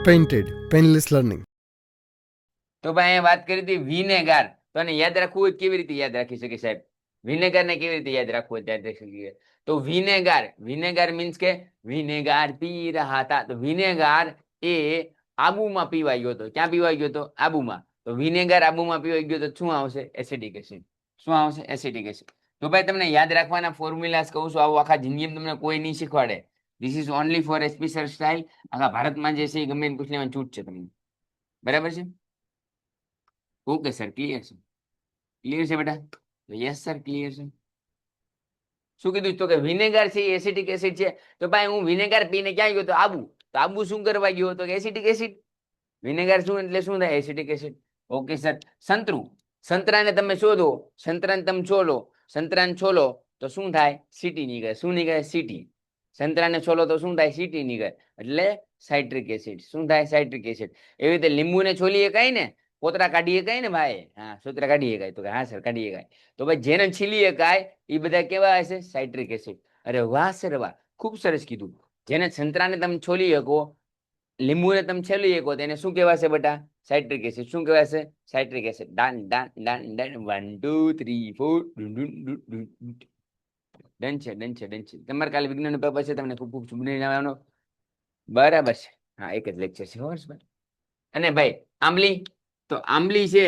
Painted painless learning. તો ભાઈ અહીંયા વાત કરી હતી વિનેગાર. તો આને યાદ રાખવું હોય કેવી રીતે યાદ રાખી શકે સાહેબ? વિનેગાર ને કેવી રીતે યાદ રાખવું હોય યાદ રાખી શકીએ? તો વિનેગાર મીન્સ કે વિનેગાર પી રહા હતા. તો વિનેગાર એ આબુમાં પીવાઈ ગયો હતો. ક્યાં પીવાઈ ગયો હતો? આબુમાં. તો વિનેગાર આબુમાં પીવાઈ ગયો તો શું આવશે? Acidic acid. શું આવશે? Acidic acid. તો ભાઈ તમને યાદ રાખવાના ફોર્મ્યુલાસ કહું છું, આવું આખા જિંદગીમાં તમને કોઈ નહીં શીખવાડે. This is only for SP sir style. આખા ભારતમાં જે છે એ ગમે પૂછ લેવાની છૂટ છે તમને. બરાબર છે? ઓકે સર, ક્લિયર છે? ક્લિયર છે બેટા? યસ સર, ક્લિયર છે. શું કીધું? તો કે વિનેગાર છે એ એસિડિક એસિડ છે. તો ભાઈ હું વિનેગાર પીને ક્યાં ગયો? તો આબુ. તો આબુ શું કરવા ગયો? તો કે એસિડિક એસિડ. વિનેગાર શું એટલે શું થાય? Acidic acid. Okay sir. સંતરું. સંતરાને તમે શોધો, સંતરાને તમે છોલો, સંતરાને છોલો તો શું થાય? સીટી નીકળે. શું નીકળે? સીટી. સંતરાને છોલો તો શું થાય? સીટી નીકળે. એટલે સાઇટ્રિક એસિડ. શું થાય? Citric acid. એવી રીતે લીંબુને છોલીએ કઈ ને, કોતરા કાઢીએ કઈ ને ભાઈ? હા, સોતરા કાઢીએ કાય? તો કે હા સર, કાઢીએ કાય. તો ભાઈ જેને છીલીએ કાય એ બધા કેવા હશે? Citric acid. અરે વાહ સર વાહ, ખૂબ સરસ કીધું. જેને સંતરાને તમે છોલી શકો, લીંબુને તમે છેલી શકો, તેને શું કહેવાશે બેટા? Citric acid. શું કહેવાશે? Citric acid. ડાન ડાન ડાન ડાન 1 2 3 4 ડન છે, ડન છે, ડન છે. તમારે કાલે વિજ્ઞાનનો પેપર છે, તમને ખૂબ ખૂબ શુભેચ્છા જણાવવાનો. બરાબર છે. હા, એક જ લેક્ચર છે ભાઈ. અને ભાઈ આંબલી, તો આંબલી છે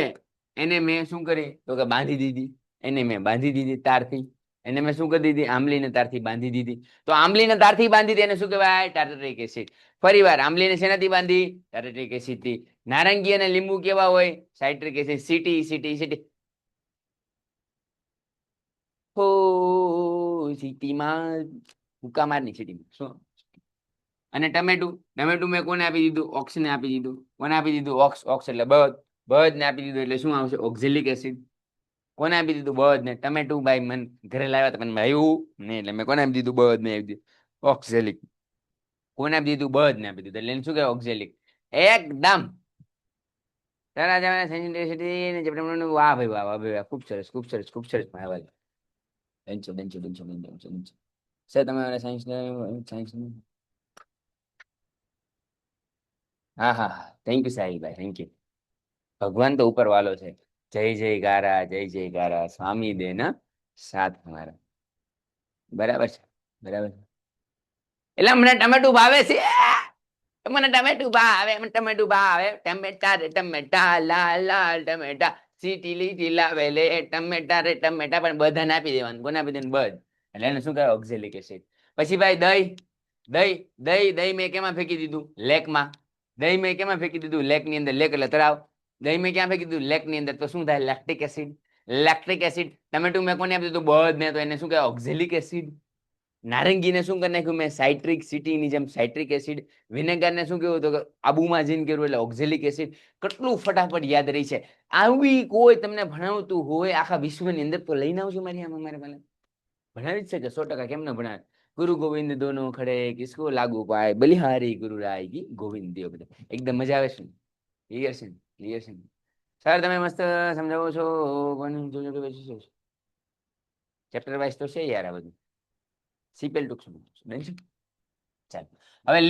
એને મેં શું કરી? તો કે બાંધી દીધી. એને મેં બાંધી દીધી તારથી. એને મેં શું કરી દીધી? આંબલીને તારથી બાંધી દીધી. તો આંબલીને તારથી બાંધી દીધી એને શું કહેવાય? Tartaric acid. ફરી વાર આંબલીને શેનાથી બાંધી? ટાર્ટરિક એસિડથી. નારંગી અને લીંબુ કેવા હોય? Citric acid. City city city. હો સિટીમાં હુક્કા મારની સિટીમાં શું? અને ટમેટું મેં કોને આપી દીધું? ઓક્સને આપી દીધું. કોને આપી દીધું? ઓક્સ એટલે બળદને આપી દીધું. એટલે શું આવશે? Oxalic acid. કોને આપી દીધું? બળદને. ટમેટું ભાઈ મને ઘરે લાવ્યા તો મને ભાવ્યું નહીં, એટલે મેં કોને આપી દીધું? બળદને આપી દીધું. ઓક્ઝેલિક. કોને આપી દીધું? બળદને આપી દીધું. એટલે એને શું કહેવાય? ઓક્ઝેલિક. એકદમ વાહ ભાઈ વાહ, વાહ ભાઈ વાહ, ખૂબ સરસ, ખૂબ સરસ, ખૂબ સરસ. સર તમે સાયન્સ હા હા હા, thank you Sahilbhai, thank you. ભગવાન તો ઉપર વાલો છે. જય જય ગારા, જય જય ગારા, સ્વામી દેના સાથ હમારા. બરાબર છે, બરાબર. એટલે મને ટમેટું ભાવે છે, મને ટમેટું ભાવે, મને ટમેટું ભાવે. ટમેટા રે ટમેટા, લાલ લાલ ટમેટા, સીટી લીટી લાવે લે ટમેટા રે ટમેટા. પણ બધાને આપી દેવાનું. કોને આપી દેવાનું? બધ. એટલે એને શું કહેવાય? Oxalic acid. પછી ભાઈ દહીં મેં કેમાં ફેંકી દીધું? લેકમાં. દહીં મેં કેમાં ફેંકી દીધું? લેકની અંદર. લેક એટલે તળાવ. દહીં મેં ક્યાં ફેંકી દીધું? લેકની અંદર. તો શું થાય? Lactic acid. Lactic acid. ટમેટું મેં કોને આપી દીધું? બધ ને. તો એને શું કહેવાય? Oxalic acid. નારંગીને શું કરી નાખ્યું મેં? સાઇટ્રિક સિટીની જેમ સાઇટ્રિક એસિડ. વિનેગરને શું કેવું? તો આબુમાં જઈને કર્યું એટલે ઓક્ઝેલિક એસિડ. કેટલું ફટાફટ યાદ રહી છે. આવી કોઈ તમને ભણાવતું હોય આખા વિશ્વની અંદર તો લઈને આવજો મારી આમાં, મારે મને ભણાવી જ શકે 100%. કેમ ન ભણાવે? ગુરુ ગોવિંદ દોનો ખડે કિસકો લાગુ પાય, બલિહારી ગુરુ રાય કી ગોવિંદ દેવ. બધા એકદમ મજા આવે છે. ક્લિયર છે? ક્લિયર છે સર? તમે મસ્ત સમજાવો છો પણ ચેપ્ટર વાઇઝ તો છે યાર આ બધું. સીપેલ ટૂંક. ચાલો હવે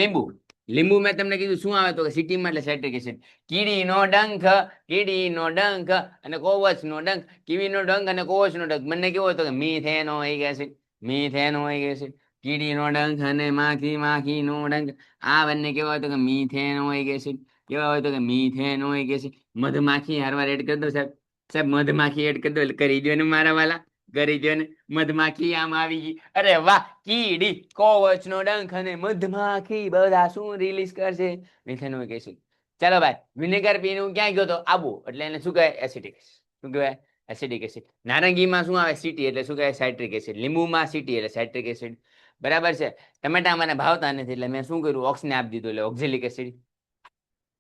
લીંબુ મેં તમને કીધું શું આવે? તો સિટીમાં એટલે સાઇટ્રિક એસિડ. કીડીનો ડંખ અને કોવચનો ડંખ. કીડીનો ડંખ અને કોવચનો ડંખ બંને કેવો હતો? Methanoic acid. Methanoic acid. કીડીનો ડંખ અને માખીનો ડંખ. આ બંને કેવા હતો? કે મિથેનોઇક એસિડ. કેવા હોય તો? કે મિથેનોઇક એસિડ. મધમાખી હારવાર એડ કરી દો સાહેબ. સાહેબ મધમાખી એડ કરી દો એટલે કરી દો ને મારા વાલા, કરી દો ને. મધમાખી આમ આવી ગઈ. અરે વાહ! કીડી, કોવચનો ડંખ અને મધમાખી બધા શું રિલીઝ કરશે? Methanoic acid. ચાલો ભાઈ, વિનેગર પીને હું ક્યાં ગયો તો? આબુ. એટલે એને શું કહેવાય? એસિડિક. શું કહેવાય? Acidic acid. નારંગીમાં શું આવે? સીટી. એટલે શું કહેવાય? Citric acid. લીંબુમાં સીટી એટલે સાઇટ્રિક એસિડ. બરાબર છે. ટમેટા મને ભાવતા નથી એટલે મેં શું કર્યું? ઓક્સને આપી દીધું એટલે ઓક્ઝેલિક એસિડ.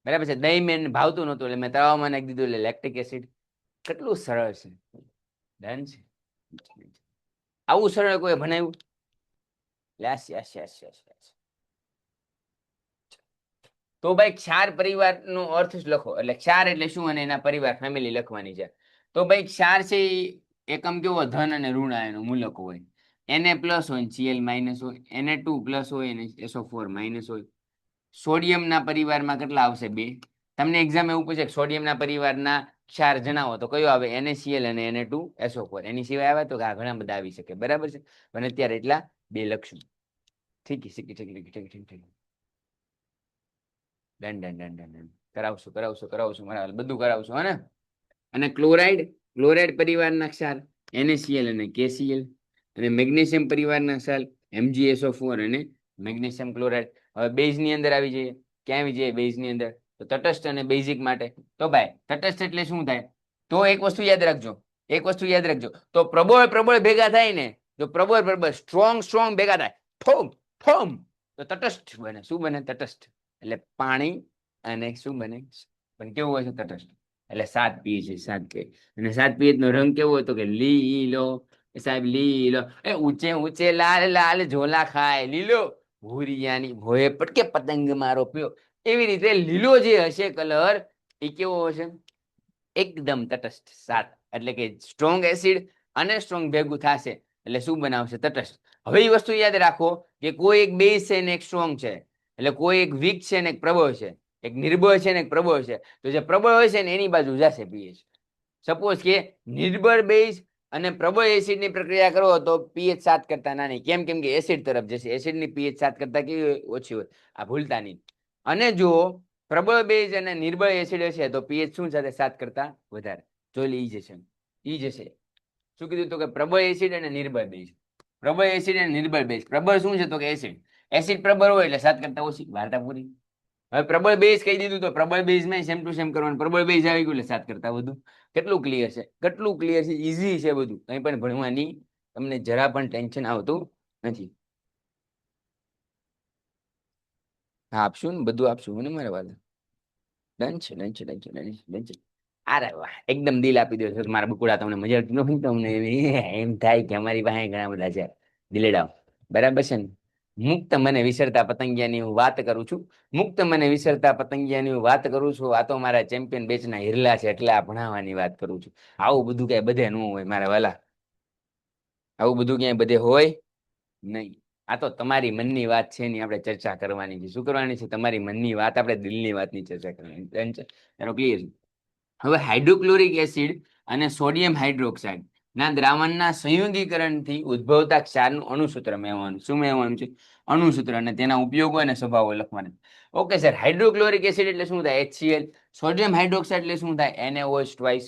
બરાબર છે. દહીં મેં ભાવતું નહોતું એટલે મેં તળાવમાં નાખી દીધું એટલે લેક્ટિક એસિડ. કેટલું સરળ છે. ડન છે. આવું સરળ કોઈ ભણાવ્યું? Yes yes yes yes yes. તો ભાઈ ક્ષાર પરિવારનો અર્થ જ લખો. એટલે ક્ષાર એટલે શું અને એના પરિવાર ફેમિલી લખવાની છે. તો ભાઈ ક્ષાર છે એકમ કેવો? ધન અને ઋણ આયનો મૂલક હોય. Na પ્લસ હોય, Cl માઇનસ હોય, Na2 પ્લસ હોય અને SO4 માઇનસ હોય. સોડિયમના પરિવારમાં કેટલા આવશે? 2. તમને એક્ઝામ એવું પૂછે સોડિયમના પરિવારના ક્ષાર જણાવો તો કયો આવે? NaCl અને Na2SO4. એની સિવાય આવે તો ઘણા બધા આવી શકે. બરાબર છે. અને અત્યારે એટલા 2 લખશું. ઠીક છે, done done done done done. કરાવશું મારા બધું કરાવશું હે ને. અને ક્લોરાઇડ પરિવારના ક્ષાર NaCl અને KCl. અને મેગ્નેશિયમ પરિવારના ક્ષાર MgSO4 અને મેગ્નેશિયમ ક્લોરાઇડ. હવે બેઝ ની અંદર આવી જઈએ. ક્યાં આવી જઈએ બેઝ ની અંદર? તો તટસ્થ અને બેઝિક માટે. તો ભાઈ તટસ્થ એટલે શું થાય? તો એક વસ્તુ યાદ રાખજો, તો પ્રબળ ભેગા થાય ને, જો પ્રબળ સ્ટ્રોંગ ભેગા થાય, ઠોમ તો તટસ્થ બને. શું બને? તટસ્થ. એટલે પાણી અને શું બને? પણ કેવું હોય છે? તટસ્થ. એટલે 7 pH છે. 7 pH. અને 7 pH નો રંગ કેવો હતો? કે લીલો. સાહેબ લીલો. ઊંચે લાલ ઝોલા ખાય લીલો, ભૂરિયાની ભોએ પટકે પતંગ મારો પ્યો. એવી રીતે લીલો જે હશે કલર એ કેવો હશે? એકદમ તટસ્થ. 7 એટલે કે સ્ટ્રોંગ એસિડ અને સ્ટ્રોંગ ભેગું થશે એટલે શું બનાવશે? તટસ્થ. હવે એ વસ્તુ યાદ રાખો કે કોઈ એક બેઝ છે ને એક સ્ટ્રોંગ છે, એટલે કોઈ એક વીક છે ને એક પ્રબળ છે, એક નિર્બળ છે ને એક પ્રબળ છે. તો જે પ્રબળ હોય છે ને એની બાજુ જશે pH. સપોઝ કે નિર્બળ બેઝ અને પ્રબળ એસિડ ની પ્રક્રિયા કરો તો pH 7 કરતા નાની. કેમ કે એસિડ તરફ જશે. એસિડ ની pH 7 કરતા કેવી ઓછી હોય? આ ભૂલતા નહીં. અને જો પ્રબળ બેઝ અને નિર્બળ એસિડ હશે તો pH શું સાથે? 7 કરતા વધારે. જોઈ લે, ઈ જશે. શું કીધું? તો કે પ્રબળ એસિડ અને નિર્બળ બેઝ. પ્રબળ એસિડ અને નિર્બળ બેઝ. પ્રબળ શું છે? તો કે એસિડ પ્રબળ હોય એટલે 7 કરતા ઓછી. વાર્તા પૂરી. હવે પ્રબળ બેઝ કહી દીધું તો પ્રબળ બેઝ માં સેમ ટુ સેમ કરવાનું. પ્રબળ બેઝ આવી ગયું એટલે 7 કરતા વધુ. કેટલું ક્લિયર છે? ઈઝી છે બધું. કંઈ પણ ભણવાની તમને જરા પણ ટેન્શન આવતું નથી. હા, આપશું ને, બધું આપશું ને મારા વાલા. ડન છે. અરે વાહ, એકદમ દિલ આપી દો છો મારા બકુડા. તમને મજા આવતી નથી? તમને એમ થાય કે અમારી પાસે ઘણા બધા છે દિલેડાઓ. બરાબર છે ને? મુક્ત મને વિસરતા પતંગિયાની હું વાત કરું છું. આ તો મારા ચેમ્પિયન બેચના હિરલા છે એટલે આ ભણાવવાની વાત કરું છું. આવું બધું ક્યાંય બધે ન હોય મારા વાલા. આવું બધું ક્યાંય બધે હોય નહીં. આ તો તમારી મનની વાત છે એની આપણે ચર્ચા કરવાની છે. શું કરવાની છે? તમારી મનની વાત, આપણે દિલની વાતની ચર્ચા કરવાની. એનો ક્લિયર છે. હવે હાઇડ્રોક્લોરિક એસિડ અને સોડિયમ હાઇડ્રોક્સાઇડ ના દ્રાવણના સંયોગીકરણથી ઉદ્ભવતા ક્ષારનું અણુસૂત્ર મેળવવાનું. શું મેળવવાનું છે? અણુસૂત્ર. અને તેના ઉપયોગો અને સ્વભાવો લખવાના. ઓકે સર, હાઇડ્રોક્લોરિક એસિડ એટલે શું થાય? HCl. સોડિયમ હાઇડ્રોક્સાઇડ એટલે શું થાય? NaOH twice.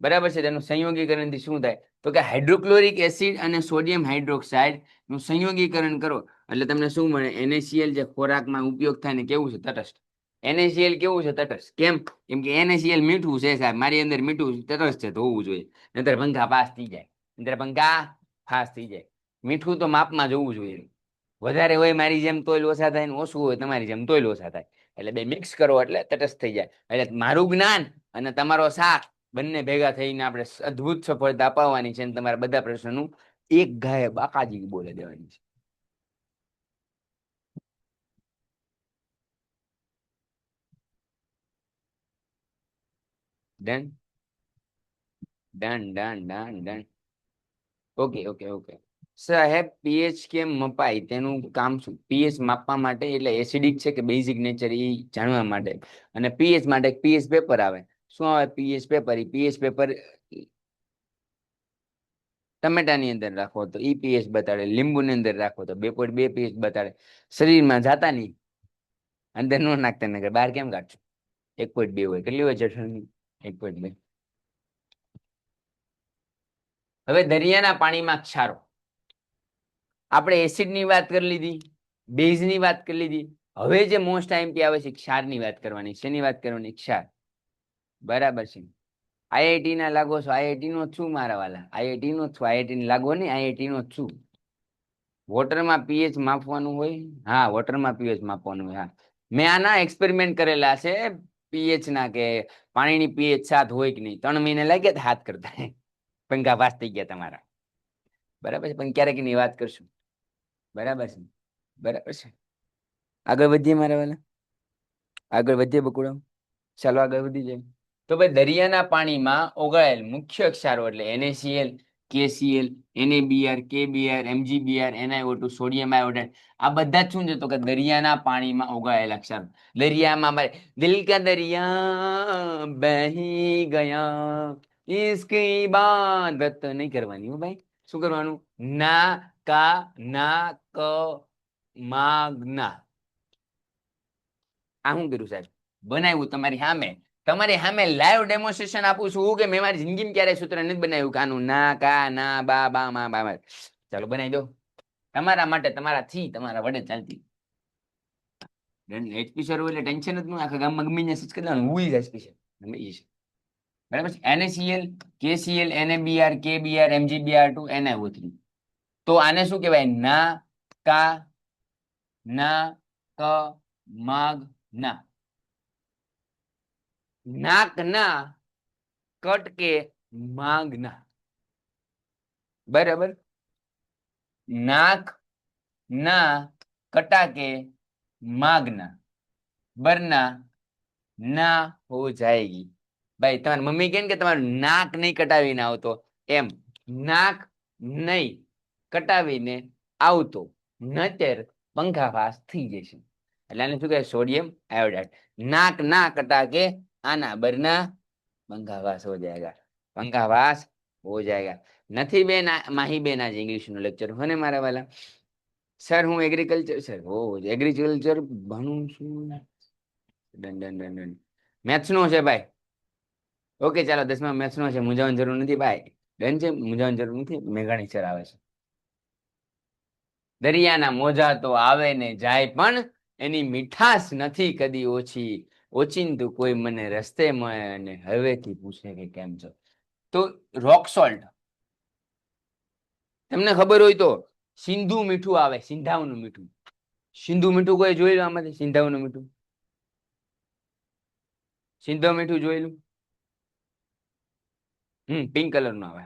બરાબર છે. તેનું સંયોગીકરણથી શું થાય? તો કે હાઇડ્રોક્લોરિક એસિડ અને સોડિયમ હાઇડ્રોક્સાઇડ નું સંયોગીકરણ કરો એટલે તમને શું મળે? NaCl જે ખોરાકમાં ઉપયોગ થાય ને કેવું છે? તટસ્થ. NaCl કેવું છે? તટસ્થ. કેમ કે NaCl મીઠું છે સાહેબ. મારી અંદર મીઠું તટસ્થ છે તો હોવું જોઈએ. નહીતર પંખા પાસ થઈ જાય. મીઠું તો માપમાં જોવું જોઈએ. વધારે હોય મારી જેમ તોય ઓછા થાય, ને ઓછું હોય તમારી જેમ તોય ઓછા થાય. એટલે બે મિક્સ કરો એટલે તટસ્થ થઈ જાય. એટલે મારું જ્ઞાન અને તમારો સાથ બંને ભેગા થઈને આપણે અદ્ભુત સફળતા અપાવવાની છે. અને તમારા બધા પ્રશ્નોનું એક ગાય બાકાજી બોલે દેવાની છે. Done done done done done. Okay. સાહેબ, પીએચ કેમ મપાય તેનું કામ શું? પીએચ માપવા માટે, એટલે એસિડિક છે કે બેઝિક નેચર એ જાણવા માટે. અને પીએચ માટે પીએચ પેપર આવે. શું આવે? PH paper. પીએચ પેપર ટમેટાની અંદર રાખો તો ઈ પીએચ બતાડે. લીંબુની અંદર રાખો તો 2.2 પીએચ બતાડે. શરીરમાં જાતા નહીં, અંદર નો નાખતા નગર બહાર કેમ કાઢશું? 1.2 હોય. કેટલી હોય જઠરની? 1.2. હવે દરિયાના પાણીમાં ક્ષારો. આપણે એસિડની વાત કરી લીધી, બેઝની વાત કરી લીધી. હવે જે મોસ્ટ આઈએમપી આવે છે ક્ષારની વાત કરવાની. શેની વાત કરવાની? ક્ષાર. બરાબર છે. આઈઆઈટી ના લાગો છો? આઈઆઈટી નો છું મારા વાલા. આઈઆઈટી નો છું. આઈઆઈટી ને લાગો નહીં, આઈઆઈટી નો છું. વોટરમાં પીએચ માપવાનું હોય. હા, વોટરમાં પીએચ માપવાનું હોય. હા, મેં આના એક્સપેરિમેન્ટ કરેલા છે પીએચ ના, કે પાણીની પીએચ 7 હોય કે નહીં. 3 મહિને લાગ્યા હતા હાથ કરતા. પંખા પાસ થઈ ગયા તમારા. બરાબર છે. પણ ક્યારેક એની વાત કરશું. બરાબર છે. આગળ વધીએ મારા વાલા. આગળ વધીએ બકુડા. ચાલો આગળ વધી જાય. તો ભાઈ દરિયાના પાણીમાં ઓગળાયેલ મુખ્ય ક્ષારો એટલે NaCl, KCl NaBr KBr MgBr NiO2 sodium iodide આ બધા જ શું છે તો કે દરિયાના પાણીમાં ઉગાયેલા ક્ષાર દરિયામાં ભાઈ દિલ કા દરિયા બહી ગયા ઇસકી ઇબાદત નહીં કરવાની હો ભાઈ શું કરવાનું ના કા ના ક માગના આ શું કર્યું સાહેબ બનાવ્યું તમારી સામે લાઈવ ડેમોન્સ્ટ્રેશન આપું છું કે મેં મારી જિંદગીમાં ક્યારે સૂત્ર નથી બનાવ્યું કાનું ના કા ના બા બા મા બા ચાલો બનાવી દો તમારા માટે તમારા વડે ચાલતી એચપી સર એટલે ટેન્શન જ નહીં આખા ગામમાં ગમે ત્યાં સર્ચ કરી દેવાનું હુઈ જાય એચપી સર ગમે છે બરાબર છે NaCl KCl NaBr KBr MgBr2 NiO3 તો આને શું કહેવાય ના કા ના ક માગ ના નાક ના કટકે માંગના બરાબર नाक ना कटाके मागना वरना ना हो जाएगी भाई तुम्हारी मम्मी कहे कि तुम्हारू नाक नहीं कटावी ना आवतो एम नाक नहीं कटावीने आवतो नतर पंखावास थी जशे એટલે આને શું કહેવાય સોડિયમ આયોડાઇડ नाक ना कटाके आना वरना पंखावास हो जाएगा पंखावास हो जाएगा નથી બેન માહી બેન આજ ઇંગ્લિશ નું લેક્ચર હોને મારા વાલા સર હું એગ્રીકલ્ચર સર ઓ એગ્રીકલ્ચર ભણું છું done done done done maths નો છે ભાઈ ઓકે ચાલો 10મા મેથ્સ નો છે મૂંઝાવવાની જરૂર નથી ભાઈ ડન છે મૂંઝાવવાની જરૂર નથી મેઘાણી સર આવે છે દરિયાના મોજા તો આવે ને જાય પણ એની મીઠાશ નથી કદી ઓછી ઓચિંતું કોઈ મને રસ્તે મળે અને હવેથી પૂછે કે કેમ છો તો રોક સોલ્ટ તમને ખબર હોય તો સિંધુ મીઠું આવે સિંધાવનું મીઠું સિંધુ મીઠું કોઈ જોયેલું આમાંથી સિંધાવનું મીઠું સિંધો મીઠું જોયેલું પિંક કલર નું આવે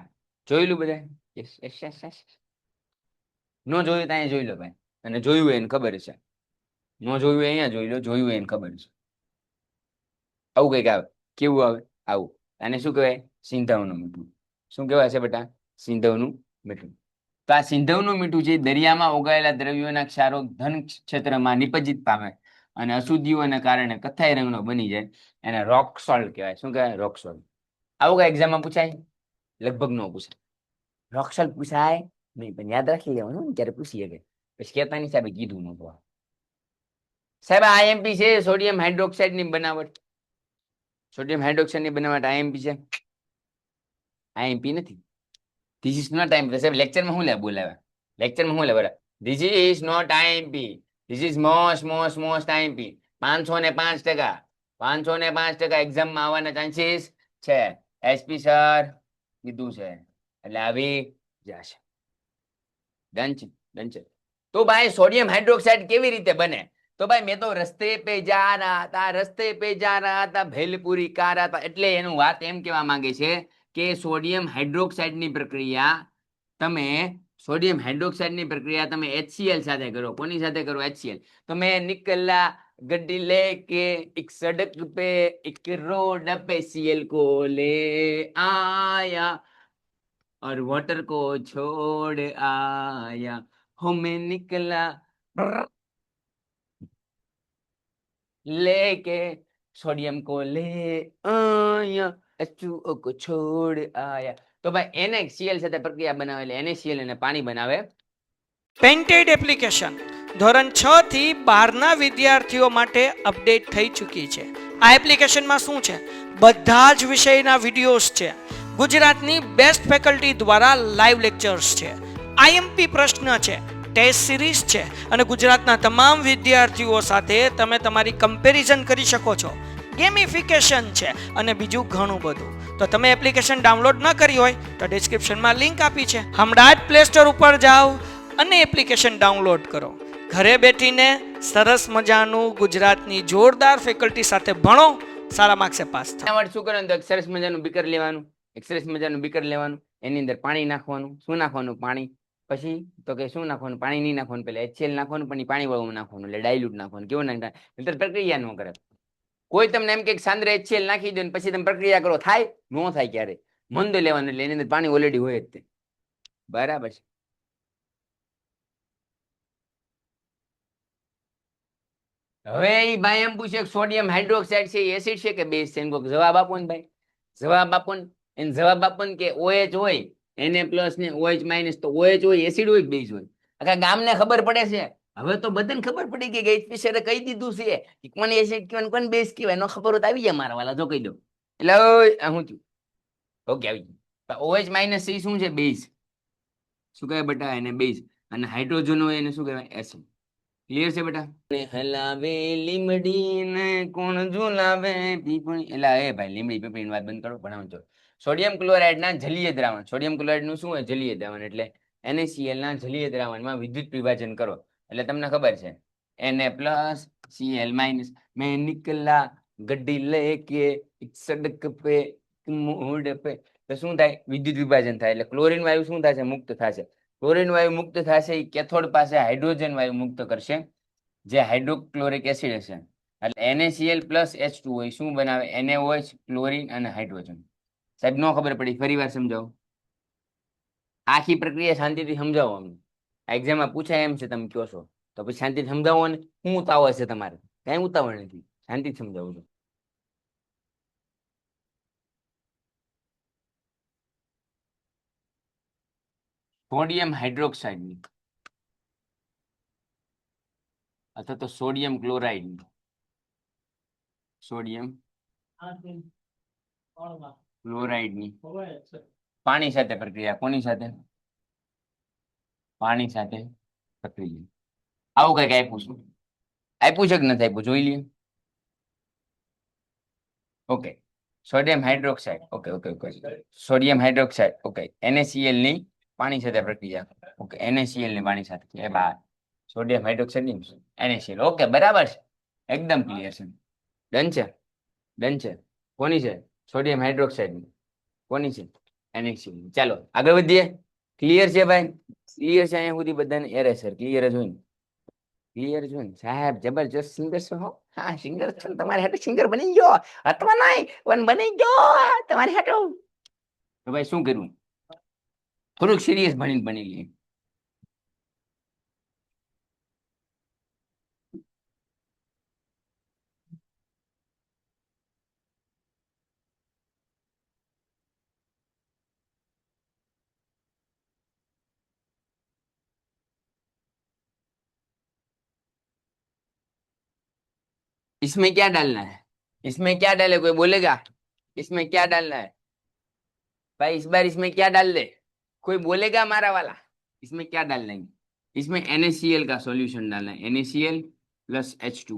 જોયેલું બધા yes yes yes yes no જોયું તો અહીંયા જોઈ લો ભાઈ અને જોયું એને ખબર છે નો જોયું અહીંયા જોઈ લો જોયું એને ખબર છે આવું કઈક આવે કેવું આવે આવું આને શું કહેવાય સિંધાવનું મીઠું શું કહેવાય છે બેટા સિંધવનું મીઠું તો આ સિંધવનું મીઠું છે દરિયામાં ઓગાયેલા દ્રવ્યોના ક્ષારો ઘન ક્ષેત્રમાં નિપજિત પામે અને અશુદ્ધિઓને કારણે કથ્થાઈ રંગનો બની જાય એને રોક સોલ્ટ કહેવાય શું કહેવાય રોક સોલ્ટ આવું કઈ એક્ઝામમાં પૂછાય લગભગ નો પૂછાય રોક સોલ્ટ પૂછાય નહીં પણ યાદ રાખી લેવાનું ત્યારે પૂછી શકે પછી કહેતા નહીં સાહેબ કીધું નતું સાહેબ આઈએમપી છે સોડિયમ હાઇડ્રોક્સાઇડ ની બનાવટ સોડિયમ હાઇડ્રોક્સાઇડ ની બનાવટ આઈએમપી છે આઈએમપી નથી This is not IMP. સાહેબ લેક્ચરમાં હું લે બોલાવે લેક્ચરમાં હું લે બરા This is not IMP. This is most IMP. 505% 505% એક્ઝામમાં આવવાના ચાન્સીસ છે એસપી સર કીધું છે એટલે આવી જશે ડન છે તો ભાઈ સોડિયમ હાઇડ્રોક્સાઇડ કેવી રીતે બને તો ભાઈ મેં તો રસ્તે પે જા રહા હતા ભેલપુરી કા રહા હતા એટલે એનું વાત એમ કહેવા માંગે છે કે સોડિયમ હાઇડ્રોક્સાઇડ ની પ્રક્રિયા તમે HCl સાથે કરો કોની સાથે કરો HCl તો મેં નિકલા गड्डी लेके एक सड़क पे एक रोड पे CL को ले आया और वाटर को छोड़ आया हो मैं निकला लेके सोडियम को ले आया H2O को छोड़ आया तो भाई NaCl સાથે પ્રક્રિયા બનાવેલી NaCl અને પાણી બનાવે પેન્ટેડ એપ્લિકેશન ધોરણ 6 થી 12 ના વિદ્યાર્થીઓ માટે અપડેટ થઈ ચૂકી છે આ એપ્લિકેશનમાં શું છે બધા જ વિષયના વિડિયોઝ છે ગુજરાતની બેસ્ટ ફેકલ્ટી દ્વારા લાઈવ લેક્ચર્સ છે આઈએમપી પ્રશ્ન છે ટેસ્ટ સિરીઝ છે અને ગુજરાતના તમામ વિદ્યાર્થીઓ સાથે તમે તમારી કમ્પેરિઝન કરી શકો છો ગેમિફિકેશન છે અને બીજું ઘણું બધું તો તમે એપ્લિકેશન ડાઉનલોડ ન કરી હોય તો ડિસ્ક્રિપ્શનમાં લિંક આપી છે હમણાં જ પ્લે સ્ટોર ઉપર જાઓ અને એપ્લિકેશન ડાઉનલોડ કરો ઘરે બેઠીને સરસ મજાનું ગુજરાતની જોરદાર ફેકલ્ટી સાથે ભણો સારા માર્ક્સે પાસ થાઓ શું કરવાનું તો સરસ મજાનું બીકર લેવાનું એની અંદર પાણી નાખવાનું શું નાખવાનું પાણી પછી તો કે શું નાખવાનું પાણી નહીં નાખવાનું પહેલા HCl નાખવાનું પણ પાણી વાળું નાખવાનું એટલે ડાયલ્યુટ નાખવાનું કેવું નાખવાનું નહીતર પ્રક્રિયા ન કરે કોઈ તમને એમ કે સાંદ્ર HCl નાખી દો ને પછી તમે પ્રક્રિયા કરો થાય ન થાય ક્યારે મંદ લેવાનું એટલે એની અંદર પાણી ઓલરેડી હોય જ તે બરાબર છે. હવે એ ભાઈ એમ પૂછે સોડિયમ હાઇડ્રોક્સાઇડ છે એસિડ છે કે બેઝ છે? જવાબ આપો ને ભાઈ, જવાબ આપો ને. એને જવાબ આપો ને કે OH હોય Na+ ને OH- તો OH હોય એસિડ હોય બેઝ હોય? આખા ગામને ખબર પડે છે. હવે તો બધાને ખબર પડી ગઈ કે HP સરે કહી દીધું છે કે કોણ એસિડ કહેવાય કોણ બેઝ કહેવાય. ન ખબર હોય તો આવી જાય મારા વાલા, જો કહી દો. એટલે આ શું થયું? ઓકે આવી ગયું. OH- એ શું છે? બેઝ. શું કહેવાય બેટા? એને બેઝ. અને હાઇડ્રોજન હોય એને શું કહેવાય? એસિડ. ક્લિયર છે બેટા? હલાવે લીમડી ને કોણ ઝુલાવે પીપળી. એલા એ ભાઈ લીમડી પીપળીની વાત બંધ કરો, ભણાવો છો. સોડિયમ ક્લોરાઇડ ના જલીય દ્રાવણ. સોડિયમ ક્લોરાઇડ નું શું હોય? જલીય દ્રાવણ. એટલે NaCl ના જલીય દ્રાવણમાં વિદ્યુત વિભાજન કરો એટલે તમને ખબર છે Na+ Cl-. મેં નિકલા ગड्डी લેકે એક સડક પે મોડ પે. તો શું થાય? વિદ્યુત વિભાજન થાય એટલે ક્લોરીન વાયુ શું થશે? મુક્ત થશે. ક્લોરીન વાયુ મુક્ત થશે એ કેથોડ પાસે હાઇડ્રોજન વાયુ મુક્ત કરશે જે હાઇડ્રોક્લોરિક એસિડ હશે. એટલે NaCl + H2 હોય શું બનાવે? NaOH, ક્લોરીન અને હાઇડ્રોજન. સાહેબ નો ખબર પડી, ફરી વાર સમજાવો. આખી પ્રક્રિયા શાંતિથી સમજાવો અમને. એક્ઝામમાં પૂછાય એમ છે તમે કહો છો તો પછી શાંતિથી સમજાવો ને. શું ઉતાવળ છે તમારે? કઈ ઉતાવળ નથી, શાંતિથી સમજાવું છું. સોડિયમ હાઇડ્રોક્સાઇડ અથવા તો સોડિયમ ક્લોરાઇડ. સોડિયમ ક્લોરાઇડની પાણી સાથે પ્રક્રિયા. કોની સાથે? પાણી સાથે પ્રક્રિયા. આવું કઈક આપ્યું છે. આપ્યું છે કે નથી આપ્યું? જોઈ લઈએ. Okay, sodium hydroxide. Okay okay okay, sodium hydroxide. Okay, NaCl ની પાણી સાથે પ્રક્રિયા. ઓકે, NaCl ની પાણી સાથે એ બહાર સોડિયમ હાઇડ્રોક્સાઇડ ની NaCl. ઓકે બરાબર છે, એકદમ ક્લિયર છે. ડન છે, ડન છે. કોની છે? સોડિયમ હાઇડ્રોક્સાઇડ ની. કોની છે? NaCl. ચાલો આગળ વધીએ. ક્લિયર છે ભાઈ? ક્લિયર છે અહીંયા સુધી બધાને? એરે સર ક્લિયર જ હોય ને? ક્લિયર જ હોય ને સાહેબ? જબરજસ્ત સિંગર છો હો. હા સિંગર છો, તમારે હાટુ સિંગર બની ગયો. અથવા નહીં પણ બની ગયો તમારે હાટુ. તો ભાઈ શું કરવું? થોડુંક સિરિયસ બની લઈએ. इसमें क्या डालना है? इसमें क्या डाले? कोई बोलेगा इसमें क्या डालना है? भाई इस बार इसमें क्या डाल दे? कोई बोलेगा हमारा वाला? इसमें क्या डाल देंगे? इसमें NaCl का सॉल्यूशन डालना है. NaCl + H2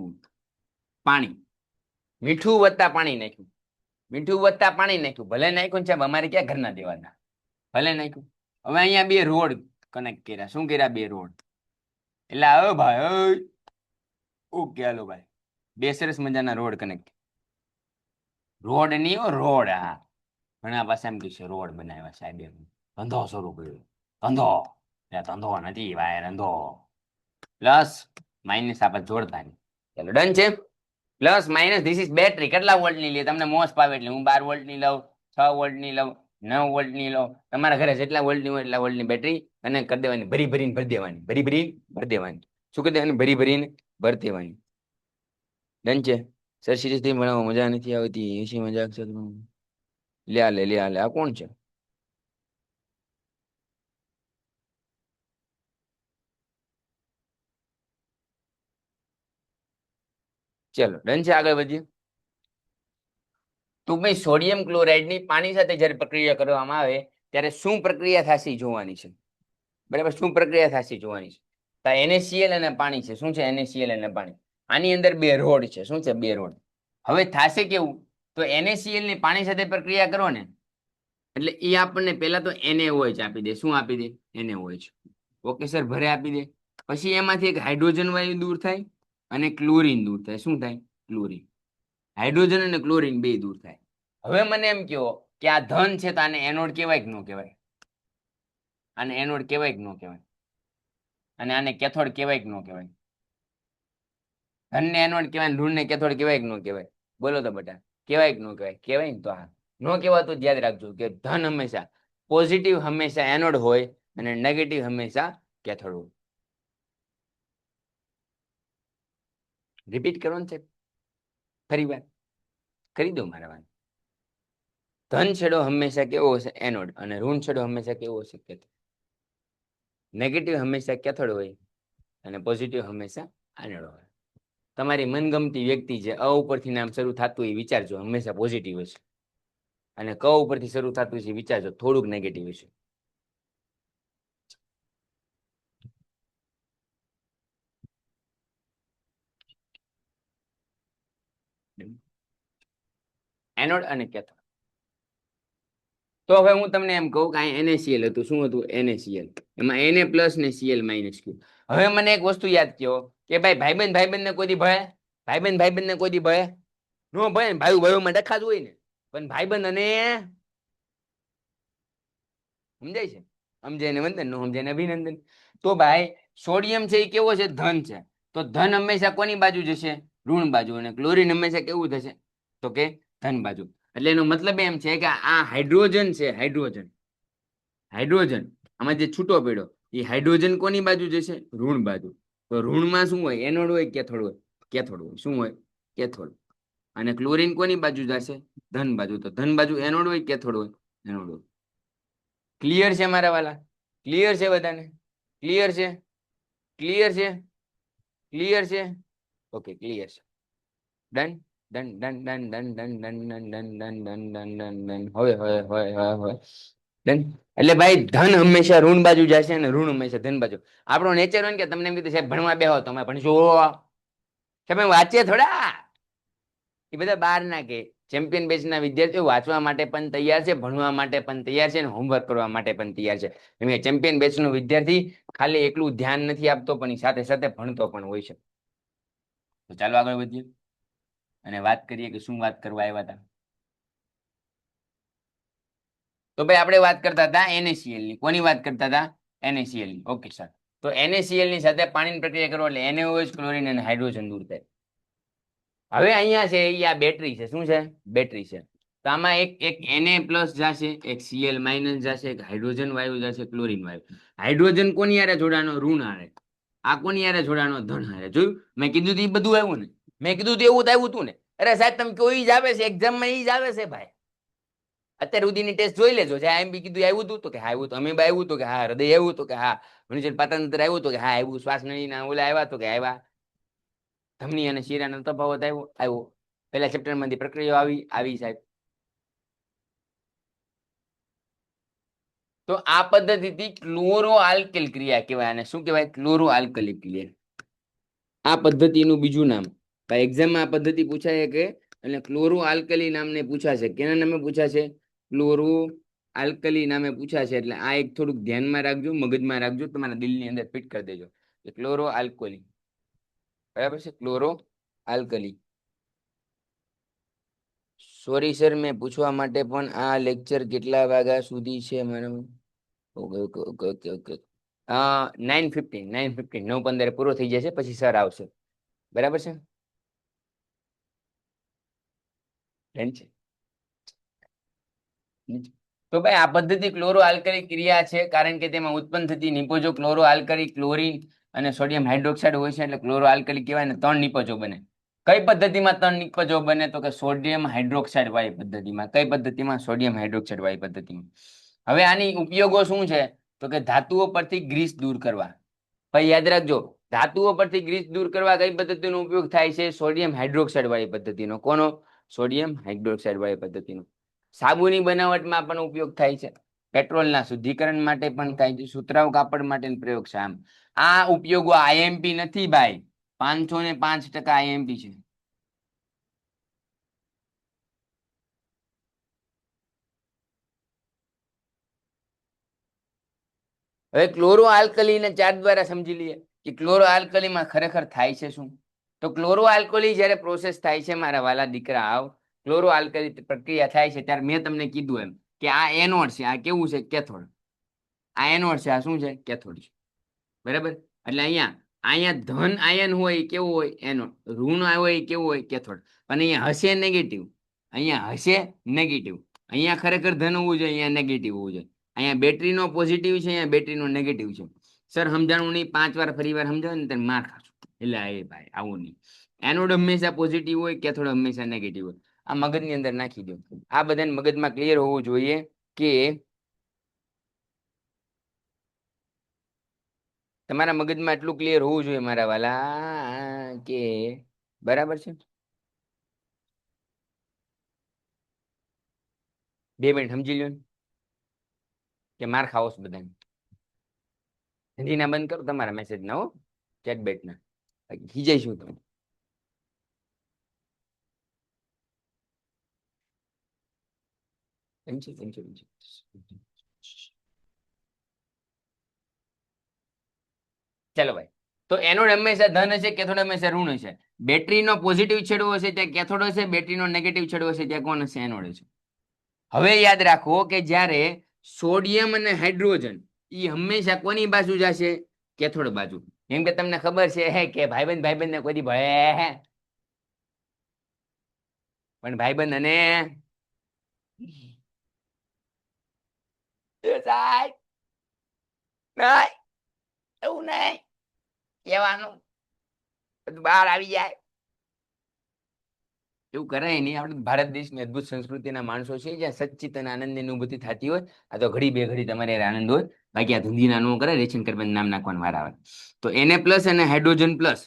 પાણી. મીઠું વત્તા પાણી નાખ્યું. મીઠું વત્તા પાણી નાખ્યું. ભલે નાખ્યું સાહેબ, અમારે ક્યાં ઘરના દેવાના. ભલે નાખ્યું. હવે અહીંયા બે રોડ કનેક્ટ કર્યા. શું કર્યા? બે રોડ. એટલે હવે ભાઈ ઓકે હાલો ભાઈ, બે સરસ મજાના રોડ કનેક્ટ. રોડ નહીં રોડ. હા, ઘણા પાસે એમ કહેશે રોડ બનાવ્યા સાહેબ, ધંધો શરૂ કર્યો. ધંધો ધંધો નથી ભાઈ, ધંધો. પ્લસ માઇનસ આપણે જોડતા નહીં. ચાલો ડન છે. Plus minus this is battery. કેટલા વોલ્ટની લે તમને મોસ પાવે એટલે હું 12 વોલ્ટની લઉં, 6 વોલ્ટની લઉં, 9 વોલ્ટની લઉં. તમારા ઘરે જેટલા વોલ્ટની હોય એટલા વોલ્ટની બેટરી કનેક્ટ કરી દેવાની. ભરી ભરી દેવાની. ભરી દેવાની. શું કરી દેવાની? ભરી ભરી દેવાની. ડન છે સર? સિરિયસલી ભણાવો, મજા નથી આવતી. એસી મજાક છે. લે આ કોણ છે? ચલો ડન છે, આગળ વધીએ. તો ભાઈ સોડિયમ ક્લોરાઇડ ની પાણી સાથે જ્યારે પ્રક્રિયા કરવામાં આવે ત્યારે શું પ્રક્રિયા થશે જોવાની છે. બરાબર, શું પ્રક્રિયા થશે જોવાની છે. તો NaCl અને પાણી છે. શું છે? NaCl અને પાણી. આની અંદર બે રોડ છે. શું છે? બે રોડ. હવે થશે કેવું? તો NaCl ની પાણી સાથે પ્રક્રિયા કરો ને એટલે એ આપણને પહેલા તો NaOH આપી દે. શું આપી દે? NaOH. ઓકે સર, ભરે આપી દે. પછી એમાંથી એક હાઇડ્રોજન વાયુ દૂર થાય અને ક્લોરીન દૂર થાય. શું થાય? ક્લોરીન. હાઇડ્રોજન અને ક્લોરીન બે દૂર થાય. હવે મને એમ કહો કે આ ધન છે તો આને એનોડ કહેવાય કે ન કહેવાય? આને એનોડ કહેવાય કે ન કહેવાય? અને આને કેથોડ કહેવાય કે ન કહેવાય? ધનને એનોડ કહેવાય, ઋણને કેથોડ કહેવાય કે ન કહેવાય? બોલો તો બેટા, કહેવાય કે ન કહેવાય? કહેવાય ને. તો હા, ન કહેવાતું યાદ રાખજો કે ધન હંમેશા પોઝિટિવ હંમેશા એનોડ હોય અને નેગેટિવ હંમેશા કેથોડ હોય. રિપીટ કરવાનું છે ફરી વાર કરી દો મારા વાત. ધન છેડો હંમેશા કેવો હશે એનોડ અને ઋણ છેડો હંમેશા કેવો હશે કેથોડ. નેગેટિવ હંમેશા કેથોડ હોય અને પોઝિટિવ હંમેશા એનોડ હોય. તમારી મનગમતી વ્યક્તિ જે અ ઉપરથી નામ શરૂ થતું એ વિચારજો હંમેશા પોઝિટિવ હશે અને ક ઉપરથી શરૂ થતું છે વિચારજો થોડુંક નેગેટિવ હશે. એનોડ અને કેથોડ. તો હવે હું તમને એમ કહું કે આ NaCl હતું. શું હતું? NaCl. એમાં Na પ્લસ ને Cl માઇનસ કયું. હવે મને એક વસ્તુ યાદ કહો કે ભાઈ ભાઈબંધ ને કોઈ દી ભળે? ભાઈબંધ ને કોઈ દી ભળે? નો ભળે. ભાઈમાં ડખા જ હોય ને. પણ ભાઈબંધ અને સમજાય છે? સમજાય ને વંદન, નો સમજાય ને અભિનંદન. તો ભાઈ સોડિયમ છે એ કેવો છે? ધન છે. તો ધન હંમેશા કોની બાજુ જશે? ઋણ બાજુ. અને ક્લોરીન હંમેશા કેવું થશે? તો કે ધન બાજુ. એટલે એનો મતલબ એમ છે કે આ હાઇડ્રોજન છે, હાઇડ્રોજન આમાં જે છૂટો પડ્યો એ હાઇડ્રોજન કોની બાજુ જશે? ઋણ બાજુ. તો ઋણમાં શું હોય? એનોડ હોય કેથોડ હોય? કેથોડ હોય. શું હોય? કેથોડ. અને ક્લોરીન કોની બાજુ જશે? ધન બાજુ. તો ધન બાજુ એનોડ હોય કેથોડ હોય? એનોડ હોય. ક્લિયર છે મારા વાલા? ક્લિયર છે બધાને? ક્લિયર છે? ક્લિયર છે? ક્લિયર છે? ઓકે ક્લિયર છે. Done done done done done done done done done done done done done હોય ડન. એટલે ભાઈ ધન હંમેશા ઋણ બાજુ જશે અને ઋણ હંમેશા ધન બાજુ. આપણો નેચર હોય કે તમને એમ કીધું સાહેબ ભણવા બેહો તમે ભણશો તમે વાંચીએ થોડા. એ બધા બહાર ના કે ચેમ્પિયન બેચના વિદ્યાર્થીઓ વાંચવા માટે પણ તૈયાર છે, ભણવા માટે પણ તૈયાર છે અને હોમવર્ક કરવા માટે પણ તૈયાર છે. કેમ કે ચેમ્પિયન બેચનો વિદ્યાર્થી ખાલી એકલું ધ્યાન નથી આપતો પણ સાથે સાથે ભણતો પણ હોય છે. તો ચાલો આગળ વધીએ અને વાત કરીએ કે શું વાત કરવા આવ્યા હતા. તો ભાઈ આપણે વાત કરતા હતા NaCl ની. કોની વાત કરતા હતા? NaCl ની. Okay sir. તો NaCl ની સાથે પાણીની પ્રક્રિયા કરો એટલે NaOH, ક્લોરીન અને હાઇડ્રોજન દૂર થાય. હવે અહીંયા છે એ આ બેટરી છે. શું છે? બેટરી છે. તો આમાં એક Na પ્લસ જશે, એક Cl માઇનસ જશે, એક હાઇડ્રોજન વાયુ જશે, ક્લોરીન વાયુ. હાઇડ્રોજન કોની હારે જોડાનો? ઋણ હારે. આ કોની હારે જોડાનો? ધન હારે. જોયું? મેં કીધું એ બધું આવ્યું ને? મેં કીધું એવું જ આવ્યું હતું ને? અરે સાહેબ તમે કહો ઈ જ આવે છે એક્ઝામમાં, ઈ જ આવે છે ભાઈ. અત્યાર સુધીની ટેસ્ટ જોઈ લેજો. એમ બી કીધું આવ્યું હતું તો કે હા આવ્યું હતું. અમે આવ્યું હતું કે હા હૃદય આવ્યું હતું કે હા પાતાંતર આવ્યું હતું કે હા આવ્યું. શ્વાસ નળીના ઓલા આવ્યા તો કે આવ્યા. ધમની અને શિરાનો તફાવત આવ્યો. પહેલા ચેપ્ટરમાંથી પ્રક્રિયા આવી સાહેબ. તો આ પદ્ધતિથી ક્લોરો આલ્કેલ ક્રિયા કહેવાય. અને શું કહેવાય? ક્લોરો આલ્કલી ક્રિયા. આ પદ્ધતિનું બીજું નામ એક્ઝામમાં આ પદ્ધતિ પૂછાય કે એટલે ક્લોરો આલ્કલી નામને પૂછાશે. કેના નામે પૂછાશે? ક્લોરો આલ્કલી નામે પૂછાશે. એટલે આ એક થોડુંક ધ્યાનમાં રાખજો, મગજમાં રાખજો, તમારા દિલની અંદર ફિટ કરી દેજો. Chloro alkali. બરાબર છે? Chloro alkali. સોરી સર મેં પૂછવા માટે પણ આ લેક્ચર કેટલા વાગ્યા સુધી છે? Okay okay okay okay okay 9:15 9:15 પૂરો થઈ જશે પછી સર આવશે. બરાબર છે? તો ભાઈ આ પદ્ધતિ ક્લોરો આલ્કલી ક્રિયા છે કારણ કે તેમાં ઉત્પન્ન થતી નિપજો ક્લોરો આલ્કલી, ક્લોરીન અને સોડિયમ હાઇડ્રોક્સાઇડ હોય છે. એટલે ક્લોરો આલ્કલી કહેવાય ને. 3 નિપજો બને. કઈ પદ્ધતિમાં 3 નિપજો બને? તો કે સોડિયમ હાઇડ્રોક્સાઇડ વાળી પદ્ધતિમાં. કઈ પદ્ધતિમાં? સોડિયમ હાઇડ્રોક્સાઇડ વાળી પદ્ધતિમાં. હવે આની ઉપયોગો શું છે? તો કે ધાતુઓ પરથી ગ્રીસ દૂર કરવા. ભાઈ યાદ રાખજો, ધાતુઓ પરથી ગ્રીસ દૂર કરવા કઈ પદ્ધતિનો ઉપયોગ થાય છે? સોડિયમ હાઇડ્રોક્સાઇડ વાળી પદ્ધતિનો. કોનો? સોડિયમ હાઇડ્રોક્સાઇડ વાળી પદ્ધતિનો. સાબુની બનાવટમાં પણ ઉપયોગ થાય છે. પેટ્રોલના શુદ્ધિકરણ માટે પણ થાય છે. સુતરાઉ કાપડ માટે પ્રયોગશાળામાં. આ ઉપયોગો આઈએમપી નથી ભાઈ. 505% આઈએમપી છે. હવે ક્લોરો આલ્કલીને ચાર્જ દ્વારા સમજી લઈએ કે ક્લોરો આલ્કલીમાં ખરેખર થાય છે શું? તો ક્લોરો આલ્કલી જ્યારે પ્રોસેસ થાય છે મારા વાલા દીકરા આવ, ક્લોરો આલ્કલી પ્રક્રિયા થાય છે ત્યારે મેં તમને કીધું એમ કે આ એનોડ છે, આ કેવું છે? કેથોડ. આ એનોડ છે, આ શું છે? કેથોડ છે. બરાબર? એટલે અહીંયા ધન આયન હોય કેવું હોય? એનોડ. ઋણ હોય કેવું હોય? કેથોડ. અને અહીંયા હશે નેગેટિવ. અહીંયા હશે નેગેટિવ. અહીંયા ખરેખર ધન હોવું જોઈએ, અહીંયા નેગેટિવ હોવું જોઈએ. અહીંયા બેટરીનો પોઝિટિવ છે, અહીંયા બેટરીનો નેગેટિવ છે. સર સમજાણું નહીં, 5 વાર ફરી વાર સમજાવે ને ત્યારે માર ખાશો. એટલે એ ભાઈ આવું નહીં. એનોડ હંમેશા પોઝિટિવ હોય, કેથોડ હંમેશા નેગેટિવ હોય. આ મગજની અંદર નાખી દો. આ બધાને મગજમાં ક્લિયર હોવું જોઈએ કે તમારા મગજમાં એટલું ક્લિયર હોવું જોઈએ મારા વાલા કે બરાબર છે. 2 મિનિટ સમજી લ્યો ને કે માર ખાવો છે બધાને. હિન્દીના બંધ કરો તમારા મેસેજ ના હો, ચેટ બેટ ના. ખીજાઈશું તમે. એમ છે. ચાલો ભાઈ, તો એનોડ હંમેશા ધન હશે, કેથોડ હંમેશા ઋણ હશે. બેટરીનો પોઝિટિવ છેડો હશે ત્યાં કેથોડ હશે, બેટરીનો નેગેટિવ છેડો હશે ત્યાં કોણ હશે? એનોડ હશે. હવે યાદ રાખો કે જ્યારે સોડિયમ અને હાઇડ્રોજન એ હંમેશા કોની બાજુ જશે? કેથોડ બાજુ. કેમ કે તમને ખબર છે કે ભાઈબંધ ને કોઈ દી ભળે, પણ ભાઈબંધ અને એવું નહીં કહેવાનું, બધું બહાર આવી જાય. એવું કરાય નહીં. આપણે ભારત દેશની અદભુત સંસ્કૃતિના માણસો છે જ્યાં સચ્ચિત અને આનંદની અનુભૂતિ થતી હોય. આ તો ઘડી બે ઘડી તમારે આનંદ હોય, બાકી આ ધૂંધીના નો કરે. રેશન કાર્બન નામ નાખવાનું વાર આવે તો એને પ્લસ અને હાઇડ્રોજન પ્લસ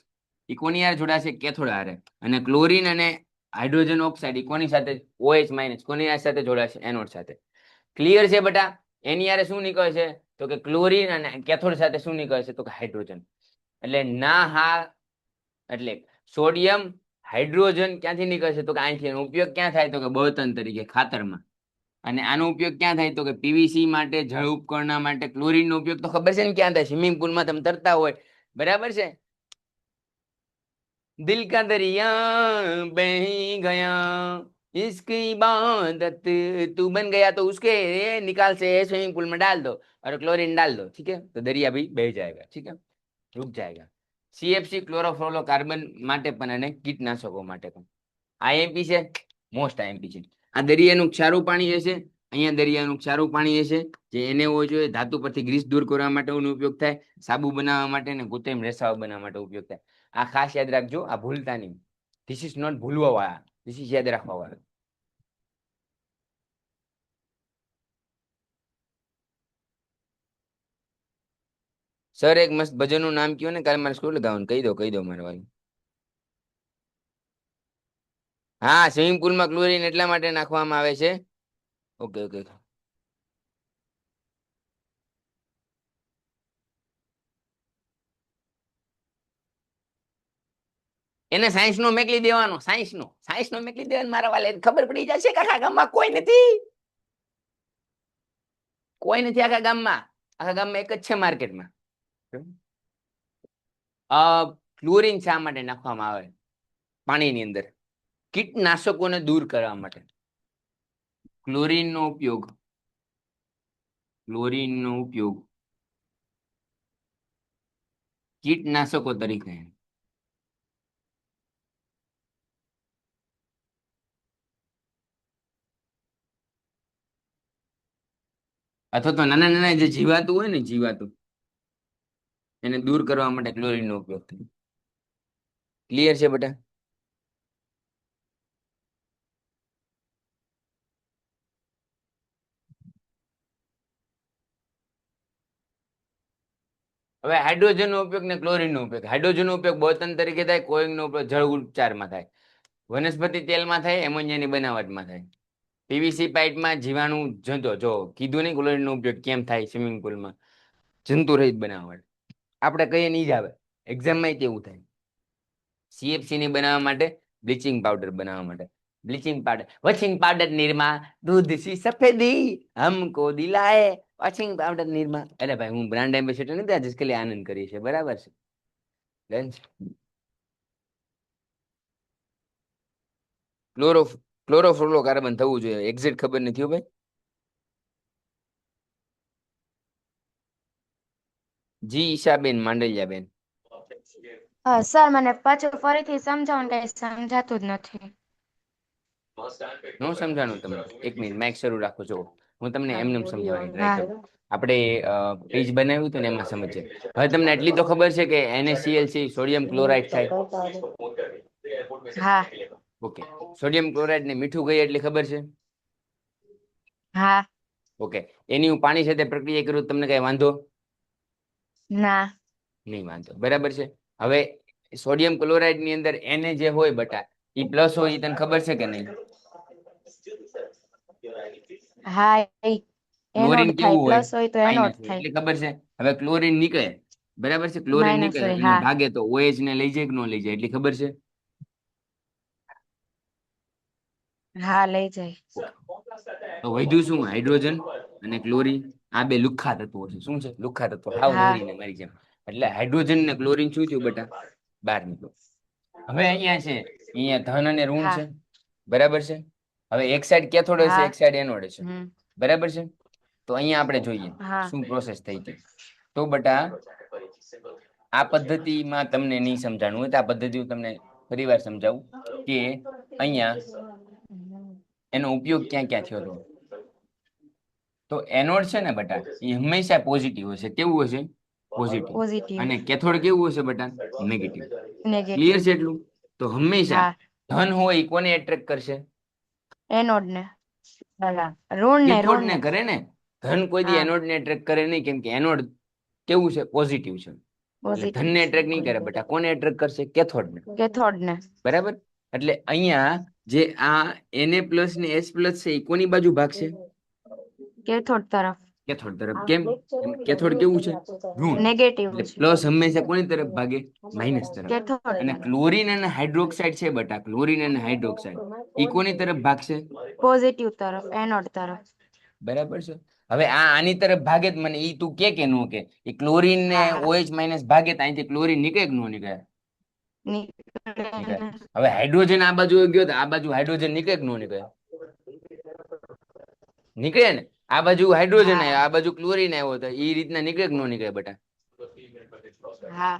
ઈ કોની યાર જોડાશે? કેથોડ હારે. અને ક્લોરીન અને હાઇડ્રોજન ઓક્સાઇડ ઈ કોની સાથે? OH માઇનસ કોની સાથે જોડાશે? એનોડ સાથે. ક્લિયર છે બેટા? એની યારે શું નીકળે છે? તો કે ક્લોરીન અને કેથોડ સાથે શું નીકળે છે? તો કે હાઇડ્રોજન. એટલે ના હા એટલે સોડિયમ હાઇડ્રોજન ક્યાંથી નીકળે છે? તો કે અહીંથી. એનો ઉપયોગ ક્યાં થાય? તો કે બળતણ તરીકે, ખાતરમાં. અને આનો ઉપયોગ ક્યાં થાય? તો કે પીવીસી માટે, જળ ઉપકરણના માટે. ક્લોરીન નો ઉપયોગ તો ખબર છે ને ક્યાં થાય? સ્વિમિંગ પુલમાં તમે તરતા હોય, બરાબર છે. દિલ કા દરિયા બહી ગયા, इसकी इबादत तू बन गया, तो उसके निकाल से स्विमिंग पूल में डाल दो और क्लोरीन डाल दो, ठीक है, तो दरिया भी बह जाएगा, ठीक है, रुक जाएगा. CFC ક્લોરોફ્લોરોકાર્બન માટે પણ અને કીટનાશકો માટે પણ આઈએમપી છે, મોસ્ટ આઈએમપી છે. આ દરિયાનું ક્ષારું પાણી હશે, અહીંયા દરિયાનું ક્ષારું પાણી હશે, જે એને હોય જોઈએ. ધાતુ પરથી ગ્રીસ દૂર કરવા માટે ઉપયોગ થાય, સાબુ બનાવવા માટે ને કૃત્રિમ રેસાઓ બનાવવા માટે ઉપયોગ થાય. આ ખાસ યાદ રાખજો, આ ભૂલતા નહીં. ધીસ ઇઝ નોટ ભૂલવા વાળા, ધીસ ઇઝ યાદ રાખવા વાળા. સર એક મસ્ત ભજનનું નામ કયો ને, કાલે મારે સ્કૂલ ગાવાનું. કહી દો મારે વાલી. હા, સ્વિમિંગ પુલમાં ક્લોરીન એટલા માટે નાખવામાં આવે છે. ઓકે. એને સાયન્સ નો મેકલી દેવાનો, સાયન્સ નો મેકલી દેવાનો. મારા વાલે ખબર પડી જશે કે આખા ગામમાં કોઈ નથી આખા ગામમાં એક જ છે માર્કેટમાં. ક્લોરીન શા માટે નાખવામાં આવે પાણીની અંદર? કીટનાશકોને દૂર કરવા માટે. ક્લોરીનનો ઉપયોગ કીટનાશકો તરીકે. અથવા તો નાના જે જીવાતું હોય ને, એને દૂર કરવા માટે ક્લોરીનનો ઉપયોગ થાય. ક્લિયર છે બેટા? હવે હાઇડ્રોજનનો ઉપયોગ ને ક્લોરીનનો ઉપયોગ. હાઇડ્રોજનનો ઉપયોગ બળતણ તરીકે થાય, ક્લોરીનનો ઉપયોગ જળ ઉપચારમાં થાય, વનસ્પતિ તેલમાં થાય, એમોનિયાની બનાવટમાં થાય, પીવીસી પાઇપમાં જીવાણુ જંતુ. જો કીધું નહીં ક્લોરીનનો ઉપયોગ કેમ થાય સ્વિમિંગ પુલમાં, જંતુ રહિત બનાવટ. આપણે કહીએ નહીં જ આવે, એક્ઝામમાં તેવું થાય. CFC ની બનાવવા માટે, બ્લીચિંગ પાવડર બનાવવા માટે. વોશિંગ પાવડર નિરમા, दूध सी सफेदी हमको दिलाए, वॉशिंग पाउडर નિરમા. એટલે ભાઈ હું બ્રાન્ડ એમ્બેસેડર નથી, આ જિસકે लिए આનંદ કરી છે, બરાબર છે. ડન. ક્લોરોફ્લોરોકાર્બન થવું જોઈએ. એક્ઝેક્ટ ખબર નથી હો ભાઈ. જી ઈશાબેન માંડલિયાબેન. સર મને પાછું ફરીથી સમજાવો ને, કઈ સમજાતું જ નથી. નો સમજાણું તમને? એક મિનિટ માઇક શરૂ રાખો છો. હું તમને એમનેમ સમજાવવાની ટ્રાય હા. કરું. આપણે પેજ બનાવ્યું હતું ને એમાં સમજે. હવે તમને એટલી તો ખબર છે કે NaCl સોડિયમ ક્લોરાઇડ થાય. હા. ઓકે, સોડિયમ ક્લોરાઇડ ને મીઠું કહીએ એટલે ખબર છે. હા. ઓકે, એની હું પાણી સાથે પ્રક્રિયા કરું તમને કઈ વાંધો ના. નહીં વાંધો, બરાબર છે. હવે સોડિયમ ક્લોરાઇડ ની અંદર Na જે હોય બટા એ પ્લસ હોય, એ તને ખબર છે કે નહીં? હા, ક્લોરીન એનોડ થાય, કેવું હોય? પ્લસ હોય તો માઇનસ એનોડ હોય, થાય, એટલે ખબર છે. હવે ક્લોરીન નીકળે, બરાબર છે. ક્લોરીન માઇનસ નીકળે હોય. અને હા. ભાગે તો OH ને લઈ જાય કે ન લઈ જાય એટલી ખબર છે. હા, લઈ જાય. તો વધ્યું શું? હાઇડ્રોજન અને ક્લોરીન. આ બે લુખ્ખા તત્વો છે. શું છે? લુખ્ખા તત્વો. હાવ હા. નવરી ને મારી જેમ. એટલે હાઇડ્રોજન ને ક્લોરીન શું થયું બેટા? બહાર નીકળ્યું. હવે અહીંયા છે, અહીંયા ધન અને ઋણ હા. છે, બરાબર છે. હવે એક સાઈડ કેથોડ હશે, હા. એક સાઈડ એનોડ હશે, હમ. બરાબર છે. તો અહીંયા આપણે જોઈએ હા. શું પ્રોસેસ થઈ હતી. તો બેટા આ પદ્ધતિમાં તમને નહીં સમજાણું હોય તો આ પદ્ધતિ હું તમને ફરી વાર સમજાવું કે અહીંયા એનો ઉપયોગ ક્યાં ક્યાં થયો હતો. તો એનોડ છે ને બટા એ હંમેશા પોઝિટિવ હશે. કેવું હશે? પોઝિટિવ. પોઝિટિવ, અને કેથોડ કેવું હશે બટા? નેગેટિવ. Clear negative. છે એટલું? તો હંમેશા હા, ધન હોય એ કોને એટ્રેક્ટ કરશે? એનોડ ને. ઋણ ને, કેથોડ ઋણ ને ને. કરે ને. ધન કોઈ દી હા, એનોડ ને એટ્રેક્ટ કરે નહીં, કેમ કે એનોડ કેવું છે? પોઝિટિવ છે. એટલે પોઝિટિવ ધનને છે. એટ્રેક્ટ નહીં કરે બેટા. કોને એટ્રેક્ટ કરશે? કેથોડ ને. કેથોડ ને. બરાબર. એટલે અહીંયા જે આ Na પ્લસ ને H પ્લસ છે એ કોની બાજુ ભાગશે? કેથોડ તરફ. કેથોડ તરફ. કેમ? કેથોડ કેવું છે? ઋણ. નેગેટિવ એટલે છે. પ્લસ હંમેશા કોની તરફ ભાગે? માઇનસ તરફ. કેથોડ અને તરફ. ક્લોરીન અને હાઇડ્રોક્સાઇડ છે બેટા, ક્લોરીન અને હાઇડ્રોક્સાઇડ એ કોની તરફ ભાગશે? પોઝિટિવ તરફ, એનોડ તરફ. બરાબર છે. હવે આ આની તરફ ભાગે જ મને ઈ તું કે નો કે એ ક્લોરીન ને હા. OH માઇનસ ભાગે તો અહીંથી ક્લોરીન નીકળે કે નો નીકળે? નીકળે. નીકળે. હવે હાઇડ્રોજન આ બાજુ ગયો તો આ બાજુ હાઇડ્રોજન નીકળે કે નો નીકળે? નીકળે ને. આ બાજુ હાઇડ્રોજન હા. આવ્યો, આ બાજુ ક્લોરીન આવ્યો, તો એ રીતના નીકળે કે નો નીકળે બેટા? હા,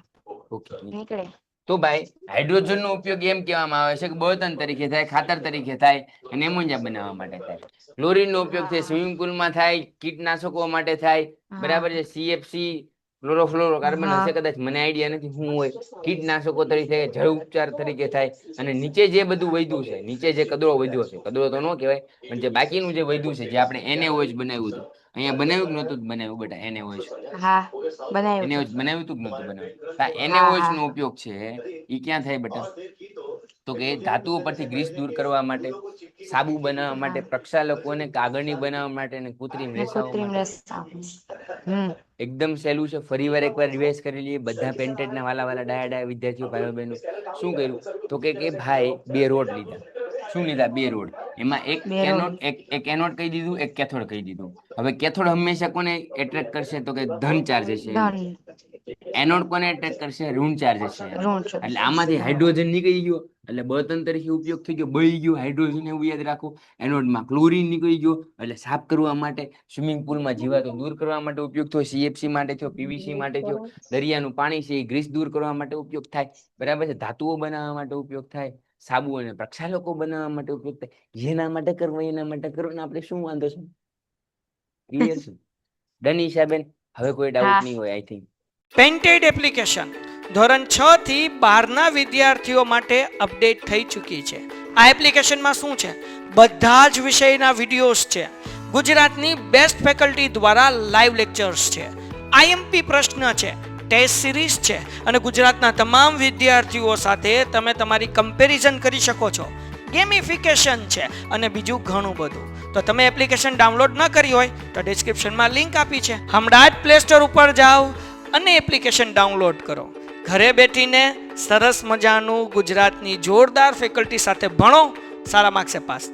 ઓકે. નીકળે. તો ભાઈ હાઇડ્રોજન નો ઉપયોગ એમ કહેવામાં આવે છે કે બળતણ તરીકે થાય, ખાતર તરીકે થાય અને એમોનિયા બનાવવા માટે થાય. ક્લોરીન નો ઉપયોગ છે સ્વિમિંગ પુલમાં થાય, કીટનાશકો માટે થાય, બરાબર છે. CFC ક્લોરોફ્લોરોકાર્બન હા. હશે કદાચ, મને આઈડિયા નથી શું હોય. કીટનાશકો તરીકે, જળ ઉપચાર તરીકે થાય. અને નીચે જે બધું વધ્યું છે, નીચે જે કદડો વધ્યો છે, કદડો તો ન કહેવાય, પણ જે બાકીનું જે વધ્યું છે, જે આપણે NaOH બનાવ્યું હતું, અહીંયા બનાવ્યું કે નહોતું બનાવ્યું બેટા? NaOH હા, બનાવ્યું NaOH હતું. બનાવ્યું હતું કે નહોતું બનાવ્યું? તો આ હા, NaOH હા. નો ઉપયોગ છે એ ક્યાં થાય બેટા? તો કે ધાતુઓ પરથી ગ્રીસ દૂર કરવા માટે, સાબુ બનાવવા માટે, હા. પ્રક્ષાલકોને કાગળની બનાવવા માટે અને કૃત્રિમ ને રેસાઓ કૃત્રિમ માટે. રેસા. હમ. એકદમ સહેલું છે. ફરી વાર એકવાર રિવાઇઝ કરી લઈએ બધા પેન્ટેડના વાલા વાલા ડાયા વિદ્યાર્થીઓ ભાઈઓ બહેનો. શું કર્યું? તો કે ભાઈ બે રોડ લીધા. શું લીધા? બે રોડ. એમાં એક બે રોડ. કેનોડ, એક એનોડ કહી દીધું, એક કેથોડ કહી દીધું. હવે કેથોડ હંમેશા કોને એટ્રેક્ટ કરશે? તો કે ધન ચાર્જ છે એનું. ધન. એનોડ કોને એટ્રેક્ટ કરશે? ઋણ ચાર્જ છે એનું. ઋણ છે. એટલે આમાંથી હાઇડ્રોજન નીકળી ગયો એટલે બળતણ તરીકે ઉપયોગ થઈ ગયો, બળી ગયું હાઇડ્રોજન, એવું યાદ રાખો. એનોડમાં ક્લોરીન નીકળી ગયો એટલે સાફ કરવા માટે, સ્વિમિંગ પુલમાં જીવાતો દૂર કરવા માટે ઉપયોગ થયો, CFC માટે થયો, PVC માટે થયો, દરિયાનું પાણી છે એ ગ્રીસ દૂર કરવા માટે ઉપયોગ થાય, બરાબર છે. ધાતુઓ બનાવવા માટે ઉપયોગ થાય, સાબુ અને પ્રક્ષાલકો બનાવવા માટે ઉપયોગ થાય. જેના માટે કરવો એના માટે કરો ને આપણે શું વાંધો છે? ક્લિયર છે? ડન ઈશાબેન? હવે કોઈ ડાઉટ હા. નહીં હોય આઈ થિંક. પેન્ટેડ એપ્લિકેશન ધોરણ 6 થી 12ના વિદ્યાર્થીઓ માટે અપડેટ થઈ ચૂકી છે. આ એપ્લિકેશનમાં શું છે? બધા જ વિષયના વિડીયોઝ છે. ગુજરાતની બેસ્ટ ફેકલ્ટી દ્વારા લાઈવ લેક્ચર્સ છે, IMP પ્રશ્ન છે, ટેસ્ટ સિરીઝ છે અને ગુજરાતના તમામ વિદ્યાર્થીઓ સાથે તમે તમારી કમ્પેરિઝન કરી શકો છો. ગેમિફિકેશન છે અને બીજું ઘણું બધું. તો તમે એપ્લિકેશન ડાઉનલોડ ન કરી હોય તો ડિસ્ક્રિપ્શનમાં લિંક આપી છે, હમણાં જ પ્લે સ્ટોર ઉપર જાઓ અને એપ્લિકેશન ડાઉનલોડ કરો. ઘરે બેઠીને સરસ મજાનું ગુજરાતની જોરદાર ફેકલ્ટી સાથે ભણો, સારા માર્ક્સે પાસ થાઓ.